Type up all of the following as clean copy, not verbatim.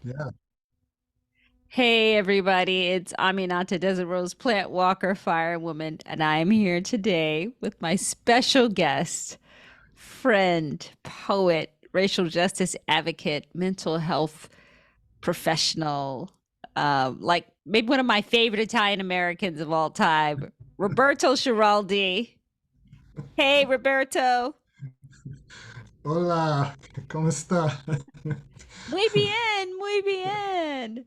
Yeah. Hey everybody, it's Aminata Desert Rose, plant walker, firewoman, and I am here today with my special guest, friend, poet, racial justice advocate, mental health professional, like maybe one of my favorite Italian Americans of all time, Roberto Schiraldi. Hey Roberto. Hola, ¿cómo está? Muy bien, muy bien.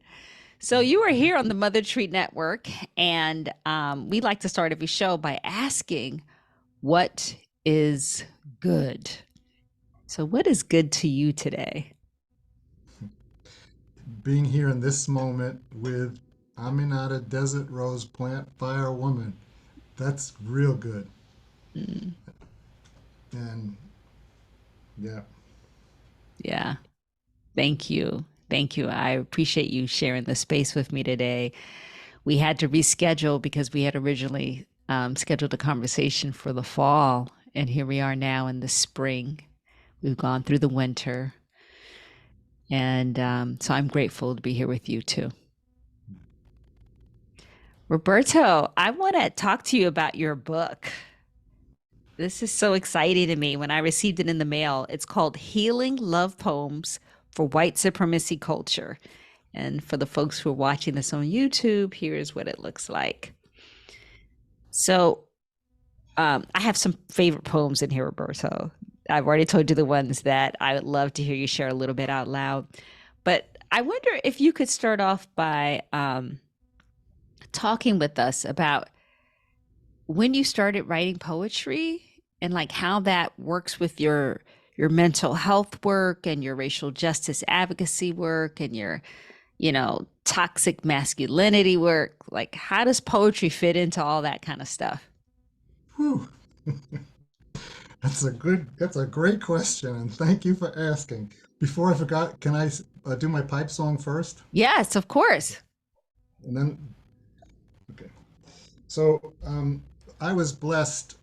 So you are here on the Mother Tree Network, and we like to start every show by asking, "What is good?" So, what is good to you today? Being here in this moment with Aminata Desert Rose Plant Fire Woman. That's real good. Mm, And yeah, yeah, thank you, thank you. I appreciate you sharing the space with me today. We had to reschedule because we had originally scheduled a conversation for the fall, and here we are now in the spring. We've gone through the winter, and so I'm grateful to be here with you too. Roberto, I want to talk to you about your book. This is so exciting to me when I received it in the mail. It's called Healing Love Poems for White Supremacy Culture. And for the folks who are watching this on YouTube, here's what it looks like. So, I have some favorite poems in here, Roberto. I've already told you the ones that I would love to hear you share a little bit out loud. But I wonder if you could start off by talking with us about when you started writing poetry and like how that works with your mental health work and your racial justice advocacy work and your toxic masculinity work, like how does poetry fit into all that kind of stuff? whew. That's a great question, and thank you for asking. Before I forgot, can I do my pipe song first? Yes, of course. And then, okay. So I was blessed,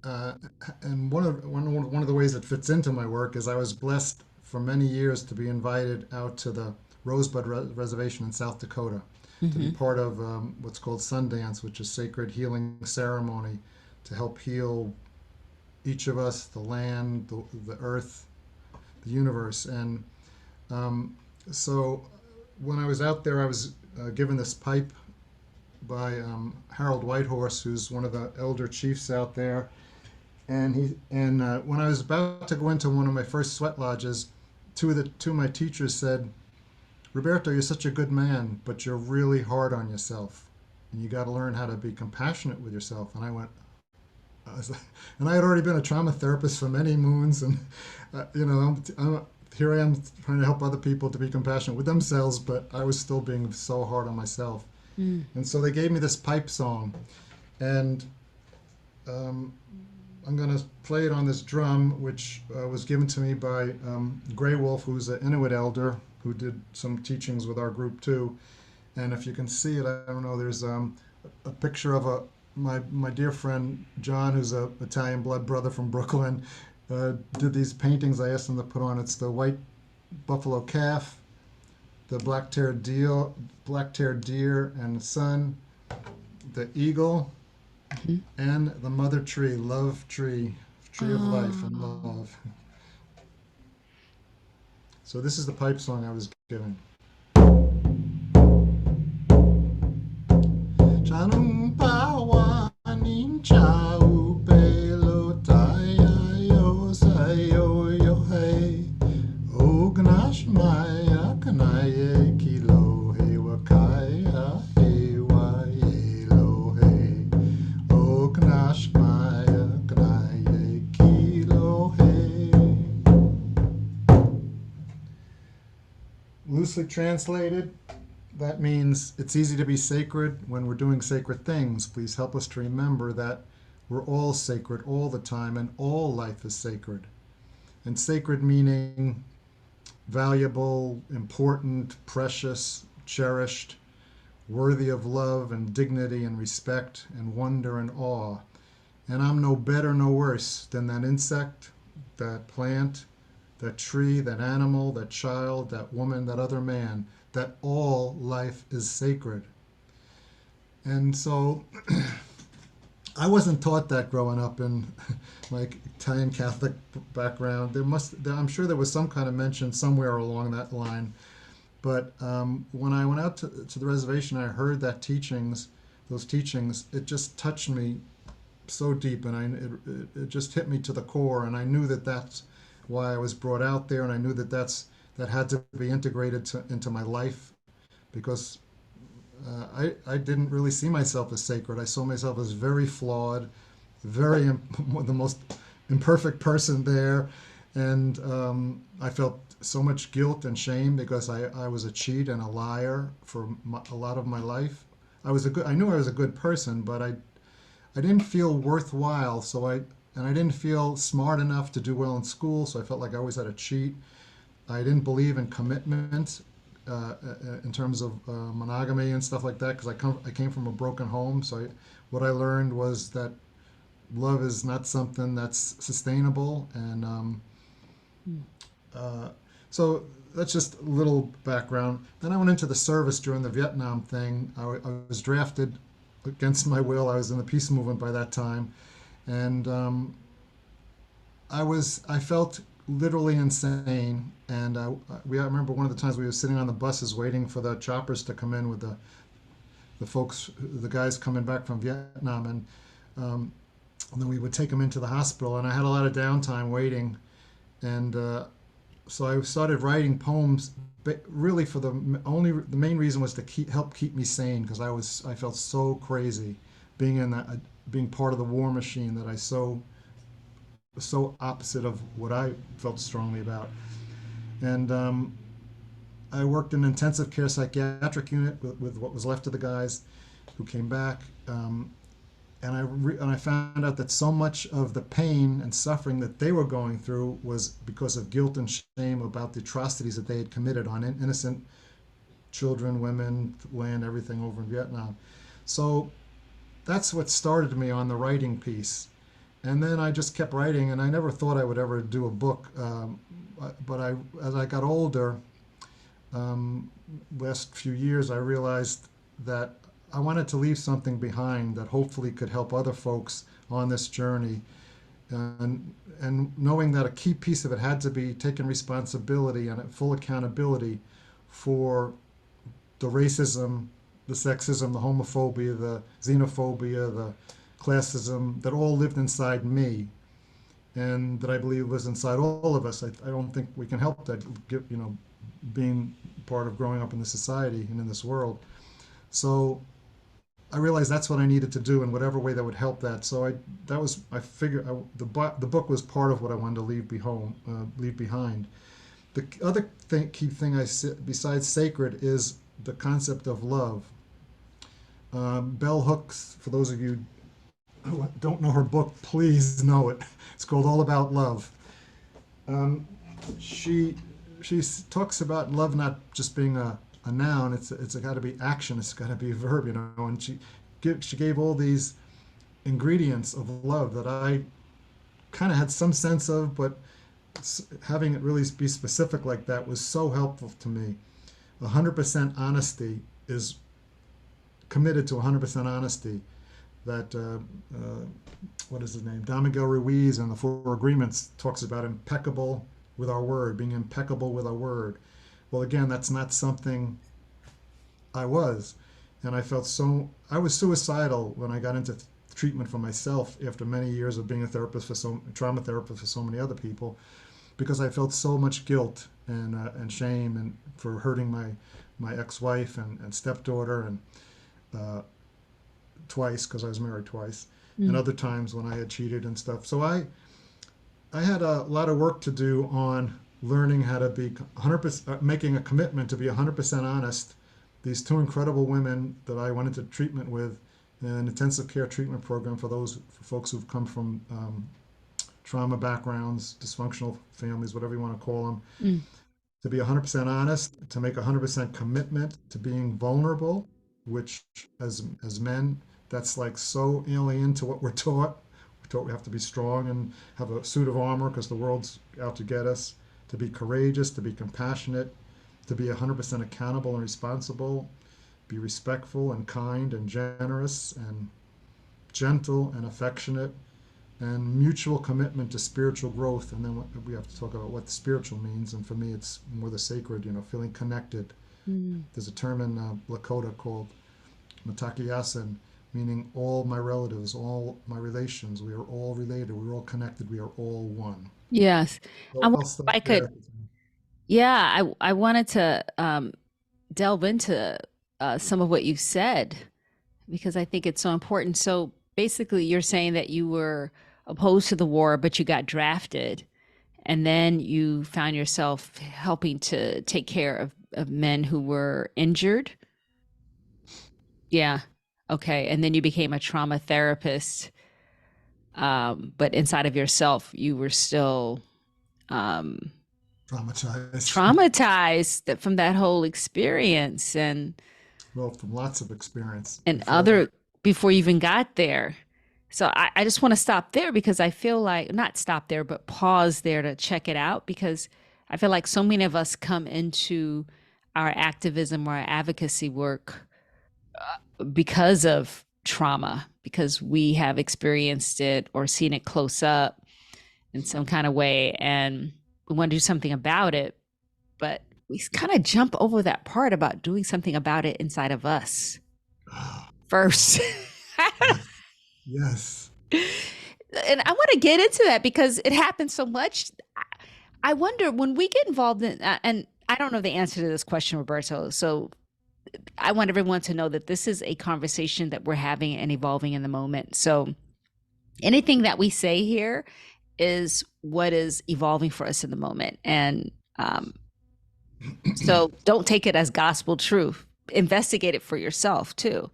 uh, and one of the ways it fits into my work is I was blessed for many years to be invited out to the Reservation in South Dakota to be Hmm. part of what's called Sundance, which is sacred healing ceremony to help heal each of us, the land, the earth, the universe, and um, so when I was out there, I was given this pipe by Harold Whitehorse, who's one of the elder chiefs out there. And when I was about to go into one of my first sweat lodges, two of my teachers said, "Roberto, you're such a good man, but you're really hard on yourself, and you got to learn how to be compassionate with yourself." And I went, I was, and I had already been a trauma therapist for many moons, and here I am trying to help other people to be compassionate with themselves, but I was still being so hard on myself. Mm. And so they gave me this pipe song, and um, I'm going to play it on this drum, which was given to me by Grey Wolf, who's an Inuit elder who did some teachings with our group too. And if you can see it, I don't know, there's a picture of my dear friend John, who's a Italian blood brother from Brooklyn, did these paintings I asked him to put on. It's the white buffalo calf, the black-tailed deer and the sun, the eagle, Mhm. and the mother tree, love tree, tree of life and Oh. love. So this is the pipe song I was given. Chanum pawanin chau pelo taya yo sayo yo hey. Ognash maya kanaye kilo he wakaya he wa ye lo hey. Ognash maya kanaye kilo hey. Loosely translated, that means it's easy to be sacred when we're doing sacred things. Please help us to remember that we're all sacred all the time and all life is sacred. And sacred meaning valuable, important, precious, cherished, worthy of love and dignity and respect and wonder and awe. And I'm no better, no worse than that insect, that plant, that tree, that animal, that child, that woman, that other man, that all life is sacred. And so I wasn't taught that growing up in my Italian Catholic background. I'm sure there was some kind of mention somewhere along that line. But when I went out to the reservation, I heard those teachings. It just touched me so deep, and it just hit me to the core. And I knew that that's why I was brought out there, and I knew that had to be integrated into my life because I didn't really see myself as sacred. I saw myself as very flawed, very the most imperfect person there, and I felt so much guilt and shame because I was a cheat and a liar for a lot of my life. I knew I was a good person, but I didn't feel worthwhile. And I didn't feel smart enough to do well in school, so I felt like I always had to cheat. I didn't believe in commitment in terms of monogamy and stuff like that because I came from a broken home. What I learned was that love is not something that's sustainable, and Mm. uh, so that's just a little background. Then I went into the service during the Vietnam thing. I was drafted against my will. I was in the peace movement by that time, and I felt literally insane. And I remember one of the times we were sitting on the buses waiting for the choppers to come in with the guys coming back from Vietnam, um, and then we would take them into the hospital. And I had a lot of downtime waiting, and so I started writing poems. But really, the main reason was to help keep me sane because I felt so crazy being part of the war machine that I so opposite of what I felt strongly about. And I worked in an intensive care psychiatric unit with what was left of the guys who came back. And I found out that so much of the pain and suffering that they were going through was because of guilt and shame about the atrocities that they had committed on innocent children, women, land, everything over in Vietnam. So that's what started me on the writing piece. And then I just kept writing, and I never thought I would ever do a book. But as I got older, um, last few years, I realized that I wanted to leave something behind that hopefully could help other folks on this journey. And knowing that a key piece of it had to be taking responsibility and full accountability for the racism, the sexism, the homophobia, the xenophobia, the classism that all lived inside me and that I believe was inside all of us. I don't think we can help that, being part of growing up in this society and in this world. So I realized that's what I needed to do in whatever way that would help that. So I figured the book was part of what I wanted to leave behind. The other key thing besides sacred is the concept of love. Bell Hooks, for those of you who don't know her book, please know it. It's called All About Love. Um, she she talks about love not just being a noun. It's got to be action. It's got to be a verb, And she gave all these ingredients of love that I kind of had some sense of, but having it really be specific like that was so helpful to me. 100% honesty is committed to 100% honesty. That what is his name? Don Miguel Ruiz in the Four Agreements talks about impeccable with our word, being impeccable with our word. Well, again, that's not something I was, and I was suicidal when I got into treatment for myself after many years of being a trauma therapist for so many other people, because I felt so much guilt and shame and for hurting my ex-wife and stepdaughter and uh, twice because I was married twice, and Mm. other times when I had cheated and stuff. So I had a lot of work to do on learning how to be 100%, making a commitment to be 100% honest. These two incredible women that I went into treatment with, an intensive care treatment program for folks who've come from trauma backgrounds, dysfunctional families, whatever you want to call them, Mm. to be 100% honest, to make a 100% commitment to being vulnerable, which as men, that's like so alien to what we're taught. We're taught we have to be strong and have a suit of armor because the world's out to get us. to be courageous, to be compassionate, to be 100% accountable and responsible, be respectful and kind and generous and gentle and affectionate, and mutual commitment to spiritual growth. And then we have to talk about what spiritual means. And for me, it's more the sacred, feeling connected. Mm. There's a term in Lakota called matakiyasen, meaning all my relatives, all my relations, we are all related, we're all connected, we are all one. Yes. I So wonder I'll if stop I could, there. yeah, I wanted to delve into some of what you said because I think it's so important. So basically, you're saying that you were opposed to the war, but you got drafted, and then you found yourself helping to take care of men who were injured. Yeah. Okay. And then you became a trauma therapist. But inside of yourself, you were still um, Traumatized. traumatized from that whole experience Well, from lots of experience and before that. other before you even got there. So I just want to stop there because I feel like not stop there, but pause there to check it out because I feel like so many of us come into our activism or our advocacy work because of trauma, because we have experienced it or seen it close up in some kind of way and we want to do something about it, but we kind of jump over that part about doing something about it inside of us Ah, first. wow. Yes. Yes. And I want to get into that because it happens so much. I wonder when we get involved in, and I don't know the answer to this question, Roberto. So I want everyone to know that this is a conversation that we're having and evolving in the moment. So anything that we say here is what is evolving for us in the moment. And so don't take it as gospel truth. Investigate it for yourself too.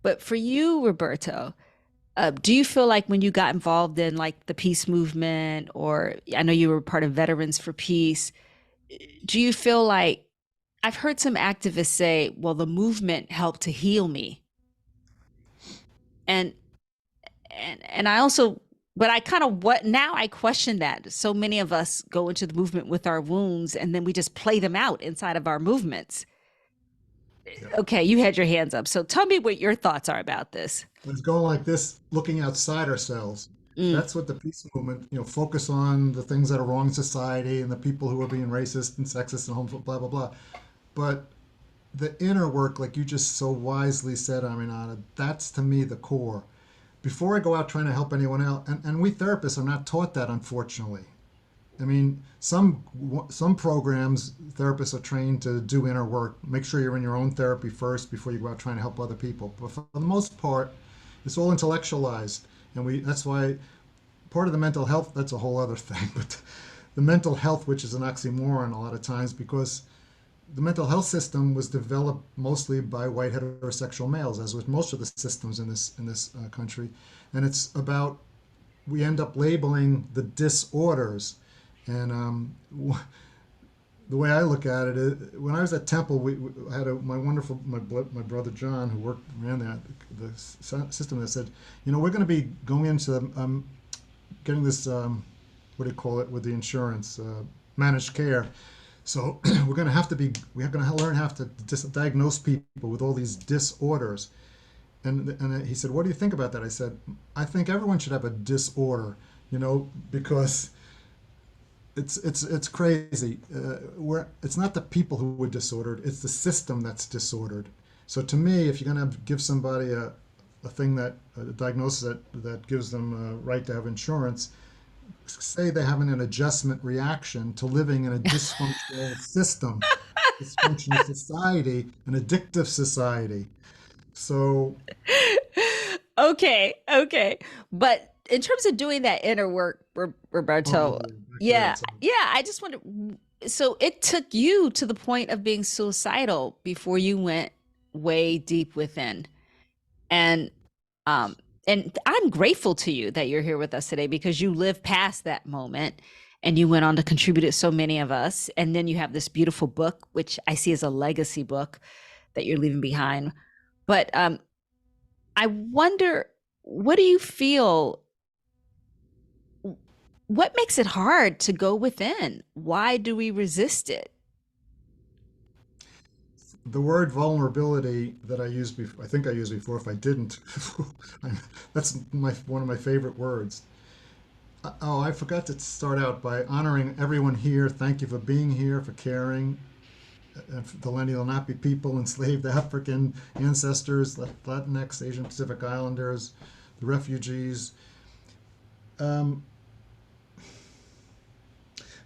But for you, Roberto, do you feel like when you got involved in like the peace movement, or I know you were part of Veterans for Peace, do you feel like I've heard some activists say, well, the movement helped to heal me. And and I also but I kind of what now I question that. So many of us go into the movement with our wounds and then we just play them out inside of our movements. Yeah. Okay, you had your hands up. So tell me what your thoughts are about this. It's going like this, looking outside ourselves. Mm. That's what the peace movement, focus on the things that are wrong in society and the people who are being racist and sexist and homophobic, blah, blah, blah. But the inner work, like you just so wisely said, Aminata, that's to me the core. Before I go out trying to help anyone else, and we therapists are not taught that, unfortunately. I mean, some programs, therapists are trained to do inner work. Make sure you're in your own therapy first before you go out trying to help other people. But for the most part, it's all intellectualized, and that's why part of the mental health. That's a whole other thing. But the mental health, which is an oxymoron a lot of times, because the mental health system was developed mostly by white heterosexual males, as with most of the systems in this country, and it's about we end up labeling the disorders. And the way I look at it is, when I was at Temple, I had my wonderful my brother John, who ran the system, that said, we're going to be going into getting this what do you call it with the insurance managed care. So we're going to learn how to diagnose people with all these disorders. And he said, "What do you think about that?" I said, "I think everyone should have a disorder, because it's crazy. It's not the people who are disordered; it's the system that's disordered. So to me, if you're going to give somebody a thing a diagnosis that gives them a right to have insurance, say they're having an adjustment reaction to living in a dysfunctional system, dysfunctional society, an addictive society. So, Okay. But in terms of doing that inner work, oh Roberto, yeah, back to yeah, that. Sorry. yeah, I just wonder. So it took you to the point of being suicidal before you went way deep within. And um and I'm grateful to you that you're here with us today because you lived past that moment and you went on to contribute to so many of us. And then you have this beautiful book, which I see as a legacy book that you're leaving behind. But I wonder, what do you feel what makes it hard to go within? Why do we resist it? The word vulnerability that I used before, I think I used before. If I didn't, that's one of my favorite words. Oh, I forgot to start out by honoring everyone here. Thank you for being here, for caring. The Lenape people, enslaved African ancestors, Latinx, Asian Pacific Islanders, the refugees. Um,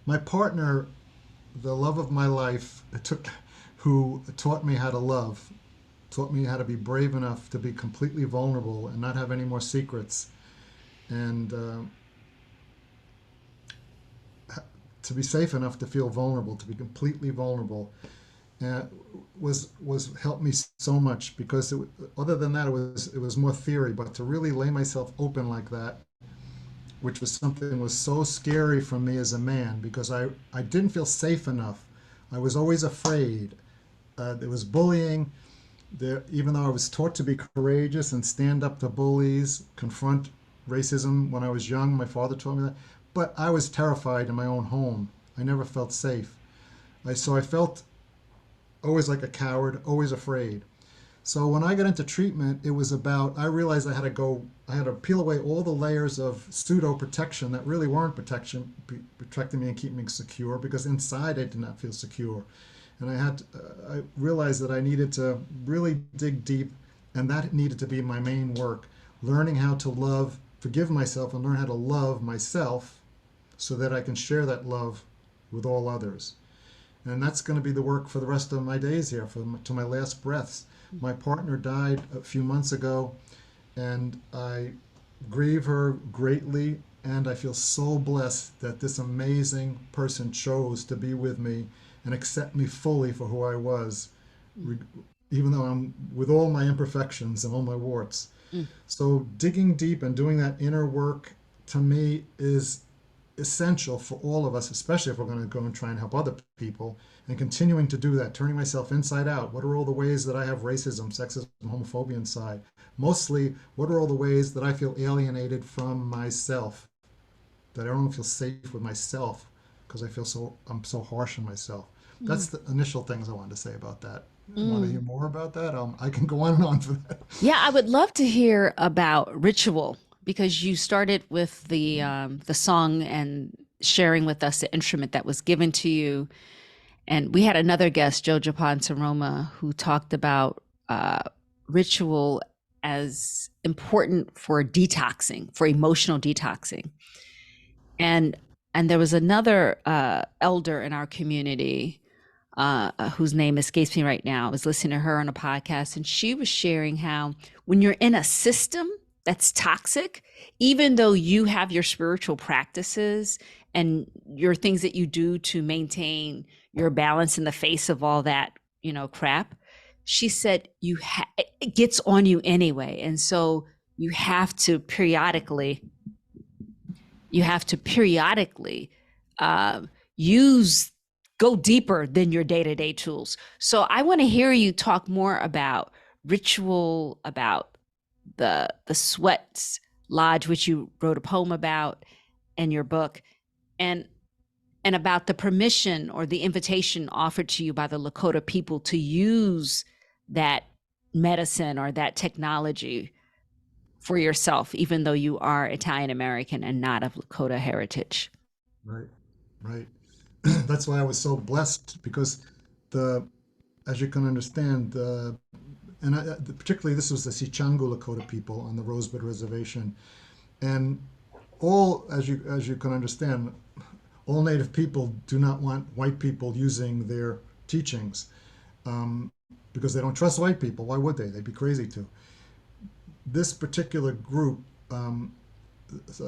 my partner, the love of my life, who taught me how to love, taught me how to be brave enough to be completely vulnerable and not have any more secrets, and to be safe enough to feel vulnerable, to be completely vulnerable, uh, was helped me so much because other than that it was more theory, but to really lay myself open like that, which was something was so scary for me as a man because I didn't feel safe enough. I was always afraid. There was bullying. There, even though I was taught to be courageous and stand up to bullies, confront racism when I was young, my father taught me that. But I was terrified in my own home. I never felt safe. So I felt always like a coward, always afraid. So when I got into treatment, it was about, I realized I had to peel away all the layers of pseudo protection that really weren't protecting me and keeping me secure because inside I did not feel secure. And I realized that I needed to really dig deep, and that needed to be my main work, learning how to love, forgive myself, and learn how to love myself so that I can share that love with all others. And that's going to be the work for the rest of my days here, to my last breaths. My partner died a few months ago, and I grieve her greatly. And I feel so blessed that this amazing person chose to be with me and accept me fully for who I was, even though I'm with all my imperfections and all my warts. Mm. So digging deep and doing that inner work to me is essential for all of us, especially if we're going to go and try and help other people, and continuing to do that, turning myself inside out. What are all the ways that I have racism, sexism, homophobia inside? Mostly, what are all the ways that I feel alienated from myself, that I don't feel safe with myself because I'm so harsh on myself. Mm. That's the initial things I wanted to say about that. Want to hear Mm. more about that? I can go on and on for that. Yeah, I would love to hear about ritual because you started with the song and sharing with us the instrument that was given to you. And we had another guest, Joe Japan Saroma, who talked about uh, ritual as important for detoxing, for emotional detoxing. And and there was another elder in our community whose name escapes me right now. I was listening to her on a podcast, and she was sharing how when you're in a system that's toxic, even though you have your spiritual practices and your things that you do to maintain your balance in the face of all that, crap, she said it gets on you anyway, and so you have to periodically you have to periodically uh, use go deeper than your day-to-day tools. So I want to hear you talk more about ritual, about the sweats lodge, which you wrote a poem about in your book, and and about the permission or the invitation offered to you by the Lakota people to use that medicine or that technology for yourself, even though you are Italian American and not of Lakota heritage. Right, right. That's why I was so blessed because the, as you can understand, particularly this was the Sichangu Lakota people on the Rosebud Reservation, and all, as you can understand, all Native people do not want white people using their teachings, um, because they don't trust white people. Why would they? They'd be crazy to. This particular group, I'm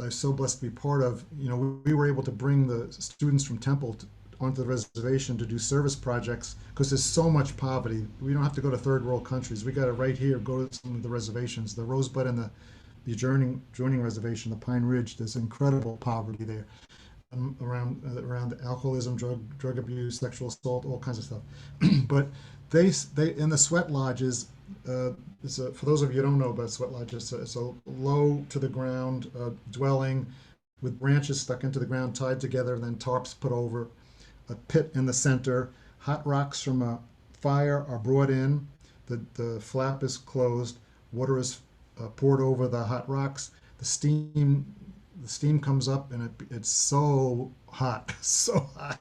so blessed to be part of. We were able to bring the students from Temple onto the reservation to do service projects because there's so much poverty. We don't have to go to third world countries. We got it right here. Go to some of the reservations, the Rosebud and the adjoining reservation, the Pine Ridge. There's incredible poverty there, around alcoholism, drug abuse, sexual assault, all kinds of stuff. But they in the sweat lodges. For those of you who don't know about sweat lodges, it's a low to the ground dwelling with branches stuck into the ground, tied together, and then tarps put over, a pit in the center. Hot rocks from a fire are brought in. The flap is closed. Water is poured over the hot rocks. The steam the steam comes up, and it's so hot, so hot.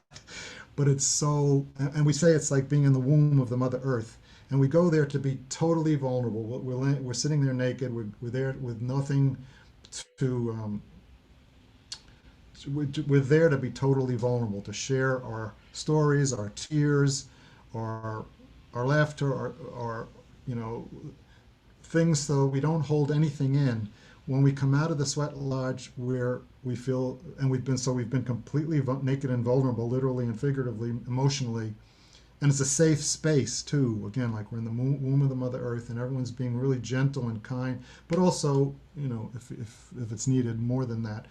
But it's so, and we say it's like being in the womb of the Mother Earth. And we go there to be totally vulnerable. We're sitting there naked. We're there with nothing to we're there to be totally vulnerable, to share our stories, our tears, our laughter, our you know things, so we don't hold anything in. When we come out of the sweat lodge, where we feel, and we've been completely naked and vulnerable, literally and figuratively, emotionally, and it's a safe space too. Again, like we're in the womb of the Mother Earth, and everyone's being really gentle and kind, but also, if it's needed, more than that.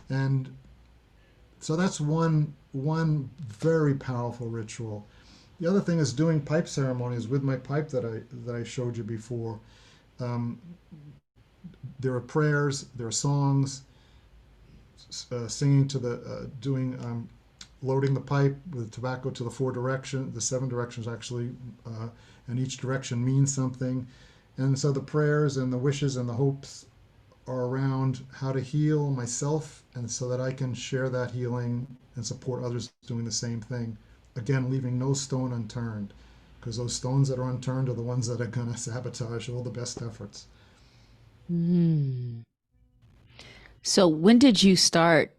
And so that's one very powerful ritual. The other thing is doing pipe ceremonies with my pipe that I showed you before. Um, there are prayers, there are songs, singing to doing loading the pipe with tobacco to the the 7 directions actually, and each direction means something. And so the prayers and the wishes and the hopes are around how to heal myself, and so that I can share that healing and support others doing the same thing. Again, leaving no stone unturned, because those stones that are unturned are the ones that are going to sabotage all the best efforts. Mm. So when did you start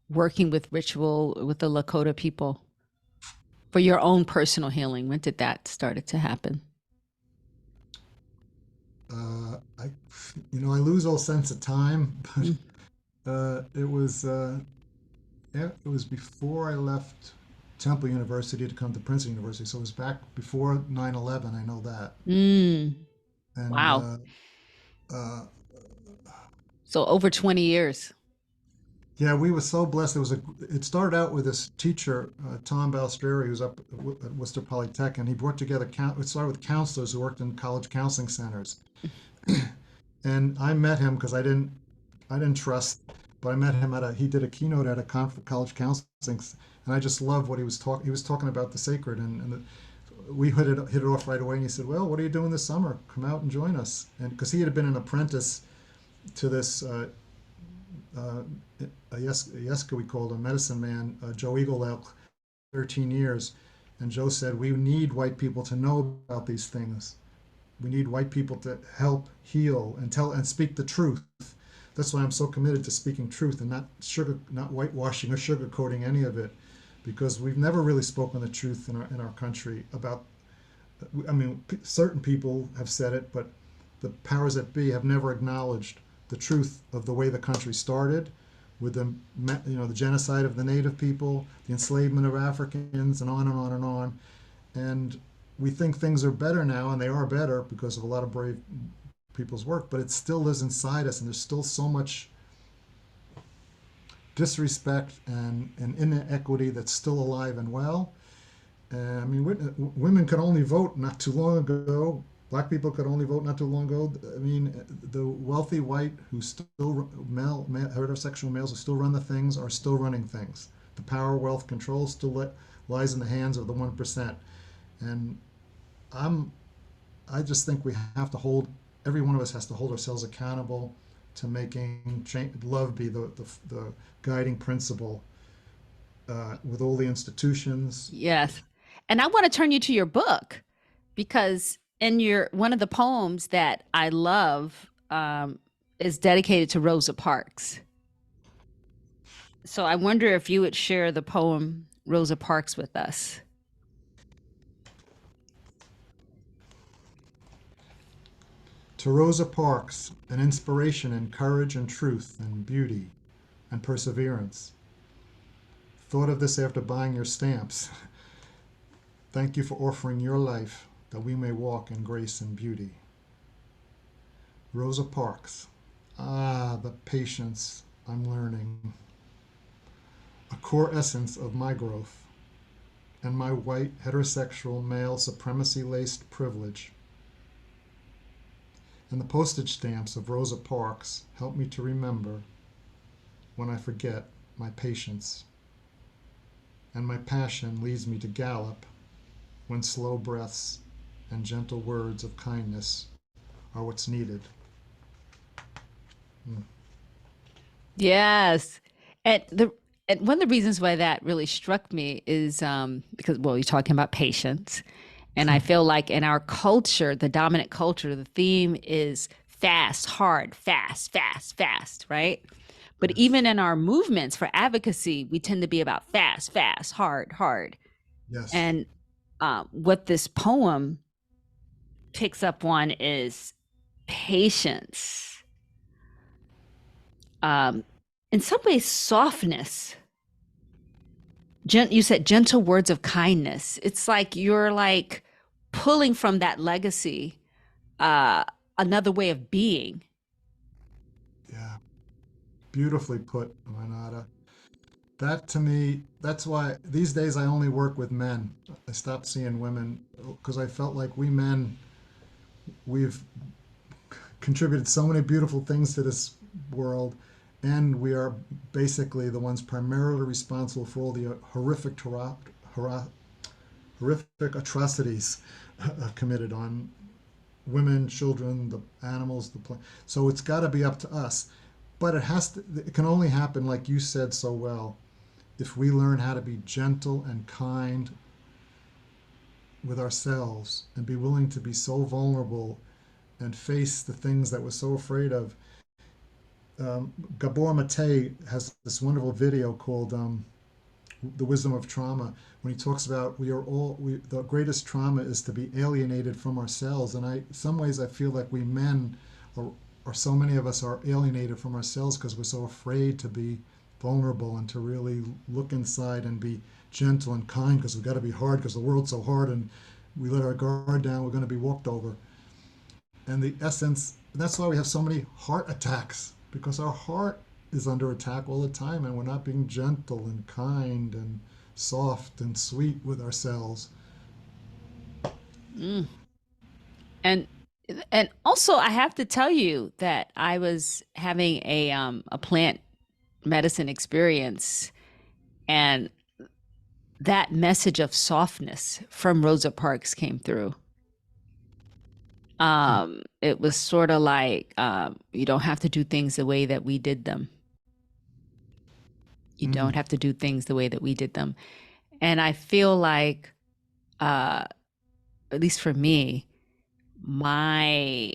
working with ritual with the Lakota people for your own personal healing? When did that started to happen? I, I lose all sense of time, but Mm. it was before I left Temple University to come to Princeton University. So it was back before 9/11. I know that. Mm. And Wow. uh, So over 20 years. yeah, we were so blessed. It started out with this teacher, Tom Balistreri, who's up at Worcester Polytech, and he brought together, it started with counselors who worked in college counseling centers. And I met him because I didn't trust, but I met him he did a keynote at a college counseling, and I just loved what he was talking about the sacred, and we hit it off right away. And he said, "Well, what are you doing this summer? Come out and join us." And because he had been an apprentice to this uh, Yeska, we called him, medicine man, Joe Eagle Elk, 13 years. And Joe said, we need white people to know about these things. We need white people to help heal and tell and speak the truth. That's why I'm so committed to speaking truth, and not whitewashing or sugarcoating any of it, because we've never really spoken the truth in our country about. I mean, certain people have said it, but the powers that be have never acknowledged the truth of the way the country started, with the genocide of the native people, the enslavement of Africans, and on and on and on. And we think things are better now, and they are better because of a lot of brave people's work, but it still lives inside us, and there's still so much disrespect and inequity that's still alive and well. I mean, women could only vote not too long ago. Black people could only vote not too long ago. I mean, the wealthy white who still heterosexual males who still run the things are still running things. The power, wealth, control lies in the hands of the 1%. And I'm I just think we have to every one of us has to hold ourselves accountable to making love be the guiding principle, with all the institutions. Yes. And I want to turn you to your book because in your one of the poems that I love is dedicated to Rosa Parks. So I wonder if you would share the poem Rosa Parks with us. To Rosa Parks, an inspiration in courage and truth and beauty and perseverance. Thought of this after buying your stamps. Thank you for offering your life that we may walk in grace and beauty. Rosa Parks. Ah, the patience I'm learning. A core essence of my growth and my white heterosexual male supremacy laced privilege. And the postage stamps of Rosa Parks help me to remember when I forget my patience, and my passion leads me to gallop when slow breaths and gentle words of kindness are what's needed. Mm. Yes. And the and one of the reasons why that really struck me is because, well, you're talking about patience. And I feel like in our culture, the dominant culture, the theme is fast, hard, fast, fast, fast, right? But Yes. even in our movements for advocacy, we tend to be about fast, fast, hard, hard. Yes. And what this poem picks up on is patience, um, in some ways, softness. You said gentle words of kindness. It's like you're like pulling from that legacy, uh, another way of being. Yeah. Beautifully put, Aminata. That to me, that's why these days I only work with men. I stopped seeing women because I felt like we men, we've contributed so many beautiful things to this world, and we are basically the ones primarily responsible for all the horrific atrocities committed on women, children, the animals, the plant. So it's got to be up to us. But it has to. It can only happen, like you said so well, if we learn how to be gentle and kind with ourselves and be willing to be so vulnerable and face the things that we're so afraid of. Gabor Mate has this wonderful video called "The Wisdom of Trauma" when he talks about the greatest trauma is to be alienated from ourselves. And in some ways, I feel like we men are, or so many of us are alienated from ourselves because we're so afraid to be vulnerable and to really look inside and be gentle and kind because we've got to be hard because the world's so hard and we let our guard down, we're going to be walked over. And the essence, that's why we have so many heart attacks because our heart is under attack all the time and we're not being gentle and kind and soft and sweet with ourselves. Mm. And and also, I have to tell you that I was having a plant medicine experience, and that message of softness from Rosa Parks came through. It was sort of like, you don't have to do things the way that we did them. You don't Mm, have to do things the way that we did them. And I feel like, uh, at least for me, my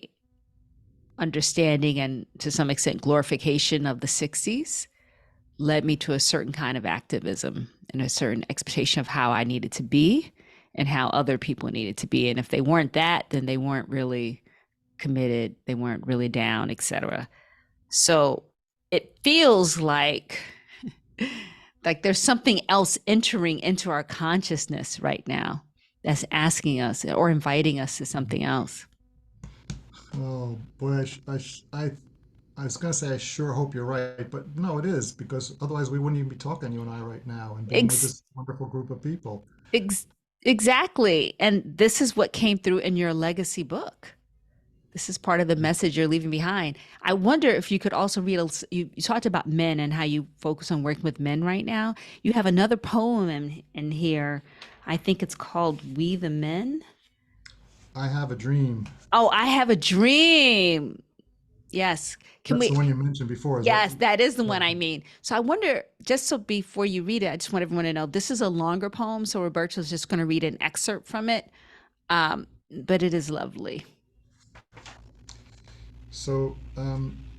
understanding and to some extent glorification of the 60s led me to a certain kind of activism and a certain expectation of how I needed to be and how other people needed to be. And if they weren't that, then they weren't really committed, they weren't really down, etc. So it feels like there's something else entering into our consciousness right now that's asking us or inviting us to something else. oh boy, I was gonna say I sure hope you're right, but no, it is because otherwise we wouldn't even be talking you and I right now and being with Ex- this wonderful group of people. ex- exactly. And this is what came through in your legacy book. This is part of the message you're leaving behind. I wonder if you could also read, you talked about men and how you focus on working with men right now. You have another poem in here. I think it's called We the Men. I have a dream. Oh, I have a dream. Yes. Can That's we? the one you mentioned before. Is that? Yes, that is the Yeah. one I mean. So I wonder, just so before you read it, I just want everyone to know this is a longer poem. So Roberto's just going to read an excerpt from it. But it is lovely. So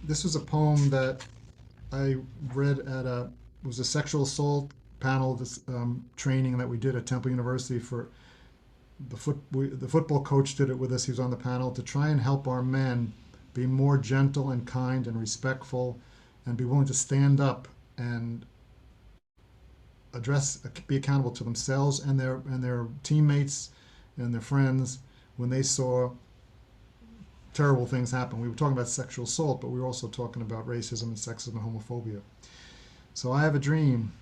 this was a poem that I read at it was a sexual assault panel this training that we did at Temple University for the football coach did it with us. He was on the panel to try and help our men be more gentle and kind and respectful and be willing to stand up and be accountable to themselves and their teammates and their friends when they saw terrible things happen. We were talking about sexual assault, but we were also talking about racism and sexism and homophobia. So I have a dream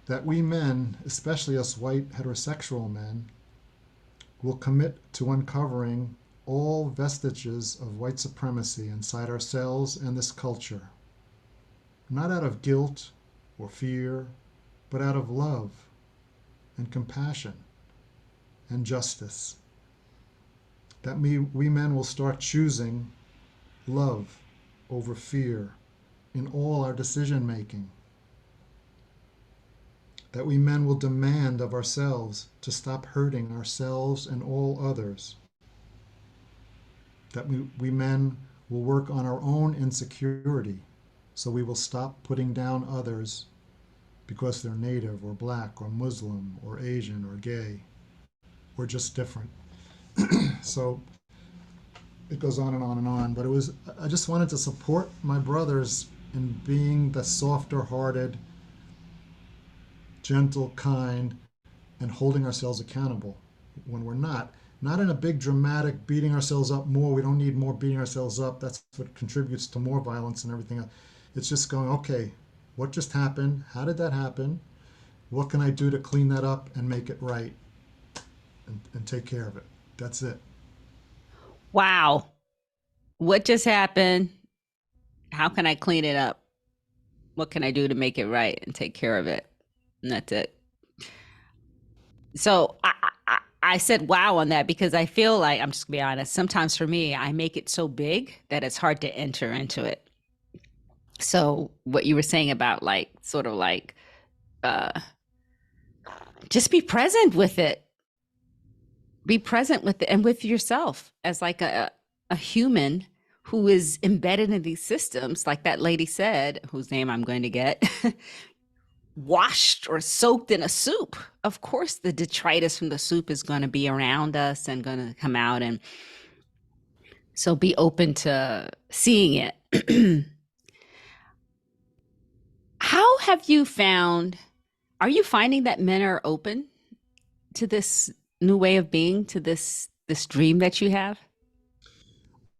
that we men, especially us white heterosexual men, will commit to uncovering all vestiges of white supremacy inside ourselves and this culture. not out of guilt or fear, but out of love and compassion and justice. That we men will start choosing love over fear in all our decision making. That we men will demand of ourselves to stop hurting ourselves and all others. That we men will work on our own insecurity, so we will stop putting down others because they're native or black or Muslim or Asian or gay or just different. So it goes on and on and on. But I just wanted to support my brothers in being the softer hearted, gentle, kind, and holding ourselves accountable when we're not. Not in a big dramatic beating ourselves up more. We don't need more beating ourselves up. That's what contributes to more violence and everything else. It's just going, okay, what just happened? How did that happen? What can I do to clean that up and make it right and take care of it? That's it. Wow. What just happened? How can I clean it up? What can I do to make it right and take care of it? And that's it. So I said wow on that because I feel like, I'm just gonna be honest, sometimes for me, I make it so big that it's hard to enter into it. So what you were saying about like, sort of like, uh, just be present with it. Be present with it and with yourself as like a human who is embedded in these systems, like that lady said, whose name I'm going to get, washed or soaked in a soup. Of course, the detritus from the soup is going to be around us and going to come out. And so be open to seeing it. How have you found, are you finding that men are open to this new way of being, to this dream that you have?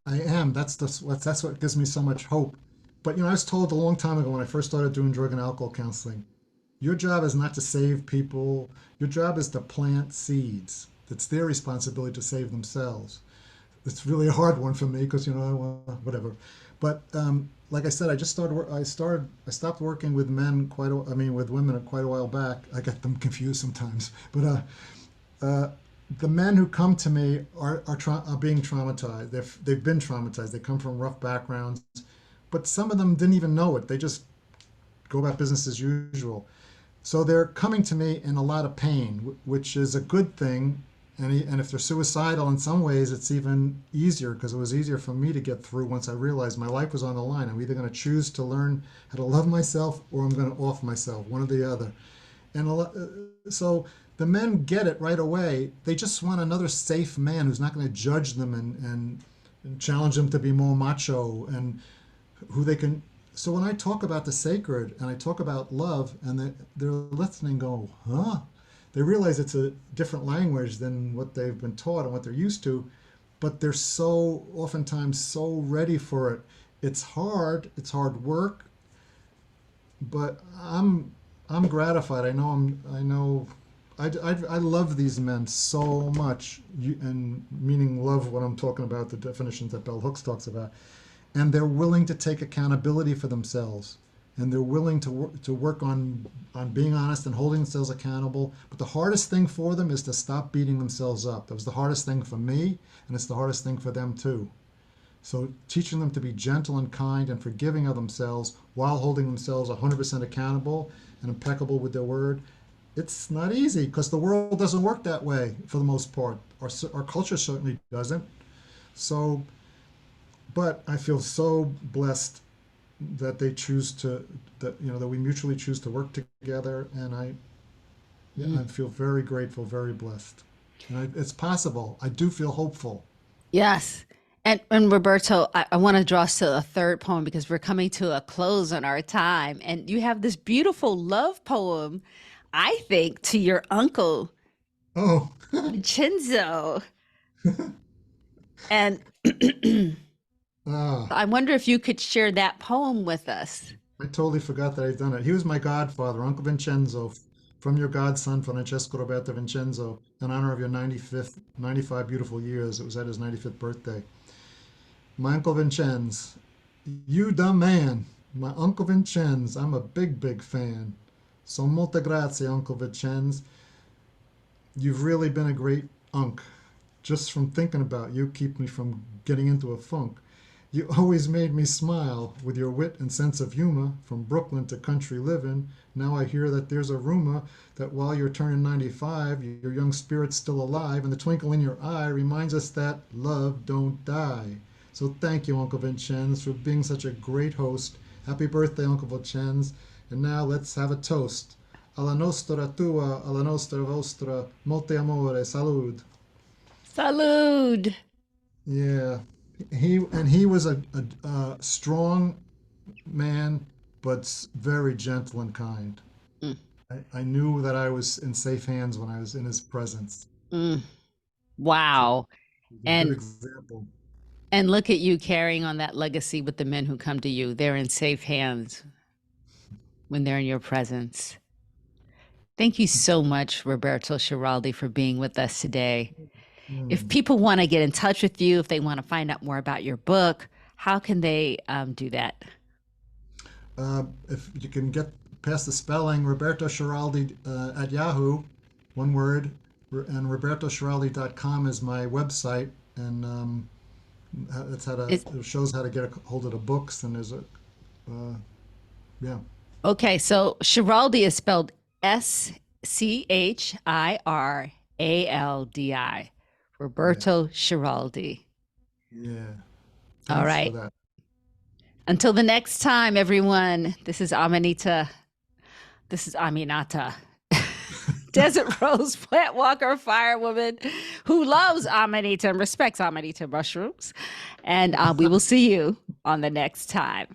I am. That's what gives me so much hope. But I was told a long time ago when I first started doing drug and alcohol counseling, your job is not to save people. Your job is to plant seeds. It's their responsibility to save themselves. It's really a hard one for me because whatever. But like I said, I just started. I stopped working with men I mean, with women quite a while back. I get them confused sometimes. But uh, the men who come to me are being traumatized. They've been traumatized. They come from rough backgrounds, but some of them didn't even know it. They just go about business as usual. So they're coming to me in a lot of pain, which is a good thing. And if they're suicidal, in some ways, it's even easier because it was easier for me to get through once I realized my life was on the line. I'm either going to choose to learn how to love myself or I'm going to off myself, one or the other. And so the men get it right away. They just want another safe man who's not going to judge them and challenge them to be more macho and who they can. So when I talk about the sacred and I talk about love and they're listening, go, huh? They realize it's a different language than what they've been taught and what they're used to, but they're so oftentimes so ready for it. It's hard work, but I'm gratified. I know I love these men so much, and meaning love what I'm talking about, the definitions that Bell Hooks talks about, and they're willing to take accountability for themselves, and they're willing to work on being honest and holding themselves accountable. But the hardest thing for them is to stop beating themselves up. That was the hardest thing for me, and it's the hardest thing for them too. So teaching them to be gentle and kind and forgiving of themselves while holding themselves 100% accountable and impeccable with their word, it's not easy because the world doesn't work that way for the most part. Our culture certainly doesn't. So, but I feel so blessed that they choose to, that we mutually choose to work together, and Mm. I feel very grateful, very blessed. And it's possible. I do feel hopeful. Yes. And Roberto, I want to draw us to a third poem because we're coming to a close on our time. And you have this beautiful love poem, I think, to your uncle, Oh, Vincenzo. And ah, I wonder if you could share that poem with us. I totally forgot that I'd done it. He was my godfather, Uncle Vincenzo, from your godson, Francesco Roberto Vincenzo, in honor of your 95th, 95 beautiful years. It was at his 95th birthday. My Uncle Vincenzo, you dumb man. My Uncle Vincenz, I'm a big, big fan. So molte grazie, Uncle Vincenz. You've really been a great unk. Just from thinking about you, keep me from getting into a funk. You always made me smile with your wit and sense of humor, from Brooklyn to country living. Now I hear that there's a rumor that while you're turning 95, your young spirit's still alive, and the twinkle in your eye reminds us that love don't die. So thank you, Uncle Vincenz, for being such a great host. Happy birthday, Uncle Vincenz. And now let's have a toast. Alla nostra tua, alla nostra vostra, molte amore, salud. Salud. Yeah, he was a strong man, but very gentle and kind. Mm, I knew that I was in safe hands when I was in his presence. mm. So Wow. he's a good And example. look at you carrying on that legacy with the men who come to you. They're in safe hands when they're in your presence. Thank you so much, Roberto Schiraldi, for being with us today. If Hmm. people want to get in touch with you, if they want to find out more about your book, how can they do that? If you can get past the spelling, Roberto Schiraldi at Yahoo, one word, and robertoschiraldi.com is my website, and it's how to It's it shows how to get a hold of the books, and there's a yeah. okay. So Schiraldi is spelled Schiraldi. Yeah. Roberto Schiraldi. Yeah. All Thanks for right. that. Until the next time, everyone, this is Amanita. This is Aminata. Desert Rose, plant walker, firewoman who loves Amanita and respects Amanita mushrooms. And we will see you on the next time.